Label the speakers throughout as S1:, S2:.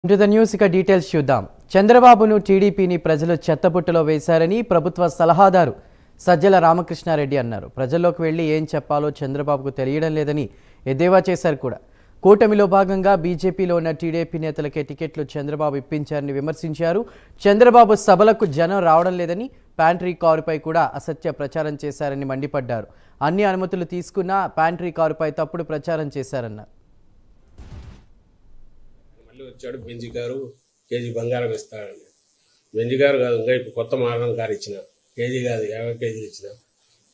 S1: Into the news ఇక details చూద్దాం. చంద్రబాబును టీడీపీని ప్రజలు చెత్తపుట్టలో వేశారని ప్రభుత్వ సలహాదారు సజ్జల రామకృష్ణారెడ్డి అన్నారు. ప్రజల్లోకి వెళ్లి ఏం చెప్పాలో చంద్రబాబుకు తెలియడం లేదని ఎద్దేవా చేశారు కూడా. కూటమిలో భాగంగా బీజేపీలో ఉన్న టీడీపీ నేతలకే టికెట్లు చంద్రబాబు ఇప్పించారని విమర్శించారు. చంద్రబాబు సభలకు జనం రావడం లేదని, ప్యాంట్రీ కారుపై కూడా అసత్య ప్రచారం చేశారని మండిపడ్డారు. అన్ని అనుమతులు తీసుకున్నా ప్యాంట్రీ కారుపై తప్పుడు ప్రచారం చేశారన్నారు.
S2: వచ్చాడు బెంజి గారు కేజీ బంగారం ఇస్తాడండి. బెంజి గారు కాదు, ఇంకా ఇప్పుడు కొత్త మరణం గారు ఇచ్చిన కేజీ కాదు 50 కేజీలు ఇచ్చిన.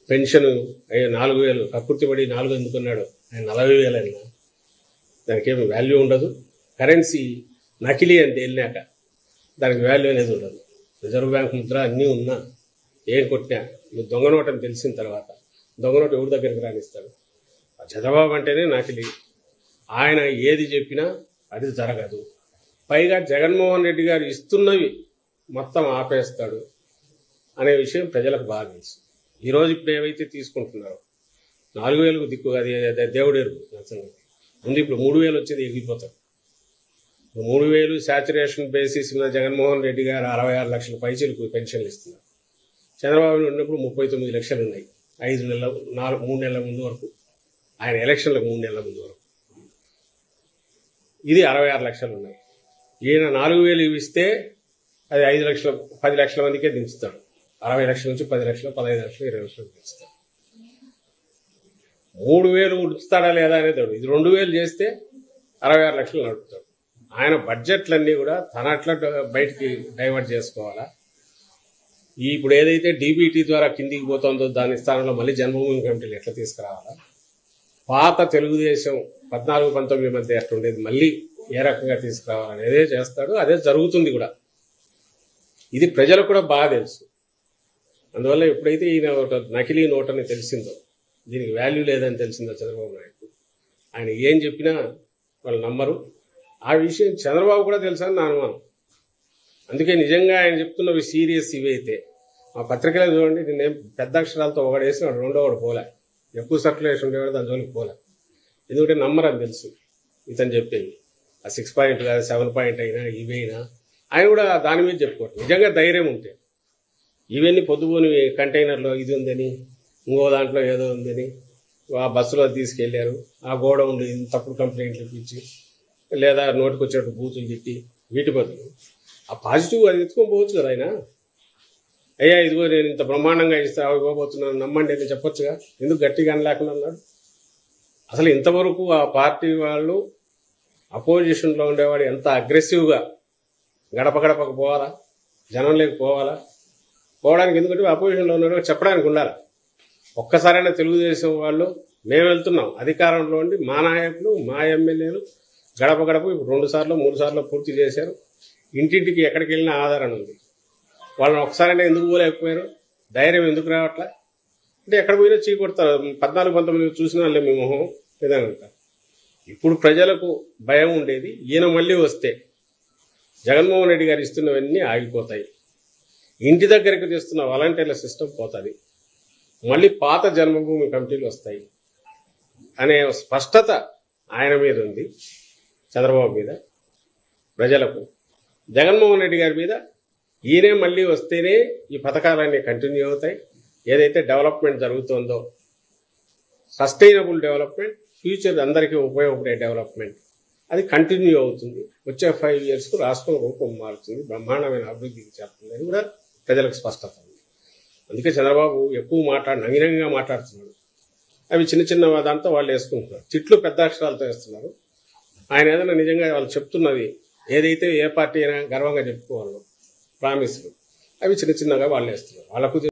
S2: పెన్షన్ 4,000 కక్కుర్తిపడి 4 ఎందుకున్నాడు, ఆయన 40,000 అయినా దానికి ఏమి వాల్యూ ఉండదు. కరెన్సీ నకిలీ అని తేలినాక దానికి వాల్యూ అనేది ఉండదు. రిజర్వ్ బ్యాంక్ ముద్ర అన్నీ ఉన్నా ఏం కొట్టినా నువ్వు దొంగ నోట్ అని తెలిసిన తర్వాత దొంగ నోటు ఎవరి దగ్గరికి రానిస్తాడు? చంద్రబాబు అంటేనే నకిలీ. ఆయన ఏది చెప్పినా అది జరగదు. పైగా జగన్మోహన్ రెడ్డి గారు ఇస్తున్నవి మొత్తం ఆపేస్తాడు అనే విషయం ప్రజలకు బాగా తెలుసు. ఈరోజు ఇప్పుడు ఏవైతే తీసుకుంటున్నారో 4,000కు దిక్కు, అది దేవుడేరు ముందు. ఇప్పుడు 3,000 వచ్చేది ఎగిరిపోతారు. 3,000 శాచురేషన్ బేసిస్ మీద జగన్మోహన్ రెడ్డి గారు 66 లక్షల పైచీలకు పెన్షన్లు ఇస్తున్నారు. చంద్రబాబు ఉన్నప్పుడు 39 లక్షలు ఉన్నాయి. 3 నెలల ముందు వరకు, ఆయన ఎలక్షన్లకు 3 నెలల ముందు వరకు ఇది 66 లక్షలు ఉన్నాయి. ఈయన 4,000 ఇస్తే అది 5 లక్షల 10 లక్షల మందికే దించుతాడు. 60 లక్షల నుంచి 10 లక్షలు, 15 లక్షలు, 20 లక్షలు దించుతాడు. 3,000 ఉడుతాడా లేదా అనేది ఇది 2,000 చేస్తే 66 లక్షలు నడుపుతాడు. ఆయన బడ్జెట్లన్నీ కూడా తన అట్లా బయటికి డైవర్ట్ చేసుకోవాలా. ఇప్పుడు ఏదైతే డీబీటీ ద్వారా కిందికి పోతుందో దాని స్థానంలో మళ్ళీ జన్మభూమి కమిటీలు ఎట్లా తీసుకురావాలా, పాత తెలుగుదేశం 14-19 మధ్య ఎట్లా ఉండేది మళ్ళీ ఏ రకంగా తీసుకురావాలనేదే చేస్తాడు. అదే జరుగుతుంది కూడా. ఇది ప్రజలకు కూడా బాగా తెలుసు. అందువల్ల ఎప్పుడైతే ఈయన ఒక నకిలీ నోట్ అని తెలిసిందో, దీనికి వాల్యూ లేదని తెలిసిందో చంద్రబాబు నాయుడు, ఆయన ఏం చెప్పినా వాళ్ళు నమ్మరు. ఆ విషయం చంద్రబాబు కూడా తెలుసని నా అనుమానం. అందుకే నిజంగా ఆయన చెప్తున్నవి సీరియస్ ఇవైతే మా పత్రికలో చూడండి, నేనేం పెద్ద అక్షరాలతో ఒకడేసి రెండో ఒకటి పోలే, ఎక్కువ సర్క్యులేషన్ ఉండేవాడు దాని జోలికి పోలే. ఎందుకంటే నమ్మరని తెలుసు ఇతను చెప్పేది. ఆ 6 పాయింట్ కాదు 7 పాయింట్ అయినా ఇవైనా ఆయన కూడా దాని మీద చెప్పుకోవటం. నిజంగా ధైర్యం ఉంటే ఇవన్నీ పొద్దుపోని కంటైనర్లో ఇది ఉందని, ఇంకో దాంట్లో ఏదో ఉందని ఆ బస్సులో తీసుకెళ్లారు, ఆ గోడౌన్ తప్పుడు కంప్లైంట్లు ఇప్పించి లేదా నోటికి వచ్చేట్టు బూతులు తిట్టి వీటి బదులు ఆ పాజిటివ్ అది ఎత్తుకొని పోవచ్చు కదా. ఆయన అయ్యా ఇదిగో నేను ఇంత బ్రహ్మాండంగా ఇవ్వబోతున్నాను నమ్మండి అని చెప్పొచ్చుగా. ఎందుకు గట్టిగా అనలేకుండా ఉన్నాడు? అసలు ఇంతవరకు ఆ పార్టీ వాళ్ళు అపోజిషన్లో ఉండేవాడు ఎంత అగ్రెసివ్గా గడప గడపకు పోవాలా, జనం లేకపోవాలా, పోవడానికి ఎందుకంటే అపోజిషన్లో ఉన్నాడు చెప్పడానికి ఉండాలి. ఒక్కసారైనా తెలుగుదేశం వాళ్ళు మేము వెళ్తున్నాం అధికారంలో ఉండి, మా నాయకులు మా ఎమ్మెల్యేలు గడప గడప ఇప్పుడు 2 సార్లు 3 సార్లు పూర్తి చేశారు. ఇంటింటికి ఎక్కడికి వెళ్ళినా ఆధారణ ఉంది. వాళ్ళని ఒకసారైనా ఎందుకు పోలేకపోయారు? ధైర్యం ఎందుకు రావట్లా? అంటే ఎక్కడ పోయినా చీకొడతారు. 14-19 చూసినా వాళ్ళే మీ మొహం విధానంటారు. ఇప్పుడు ప్రజలకు భయం ఉండేది ఈయన మళ్ళీ వస్తే జగన్మోహన్ రెడ్డి గారు ఇస్తున్నవన్నీ ఆగిపోతాయి, ఇంటి దగ్గరికి తెస్తున్న వాలంటీర్ల సిస్టమ్ పోతుంది, మళ్ళీ పాత జన్మభూమి కమిటీలు వస్తాయి అనే స్పష్టత ఆయన మీద ఉంది, చంద్రబాబు మీద. ప్రజలకు జగన్మోహన్ రెడ్డి గారి మీద ఈయనే మళ్ళీ వస్తేనే ఈ పథకాలన్నీ కంటిన్యూ అవుతాయి. ఏదైతే డెవలప్మెంట్ జరుగుతుందో సస్టైనబుల్ డెవలప్మెంట్, ఫ్యూచర్ అందరికీ ఉపయోగపడే డెవలప్మెంట్ అది కంటిన్యూ అవుతుంది. వచ్చే 5 ఇయర్స్కు రాష్ట్రం రూపం మారుతుంది, బ్రహ్మాండమైన అభివృద్ధికి చేస్తుంది అని కూడా ప్రజలకు స్పష్టత ఉంది. అందుకే చంద్రబాబు ఎక్కువ నంగినంగా మాట్లాడుతున్నాడు. అవి చిన్న చిన్న దాంతో వాళ్ళు వేసుకుంటున్నారు. తిట్లు పెద్ద అక్షరాలతో వేస్తున్నారు. ఆయన ఏదైనా నిజంగా వాళ్ళు చెప్తున్నది ఏదైతే ఏ పార్టీ అయినా గర్వంగా చెప్పుకోవాలో ప్రామిస్లు అవి చిన్న చిన్నగా వాళ్ళు వేస్తున్నారు. వాళ్ళకు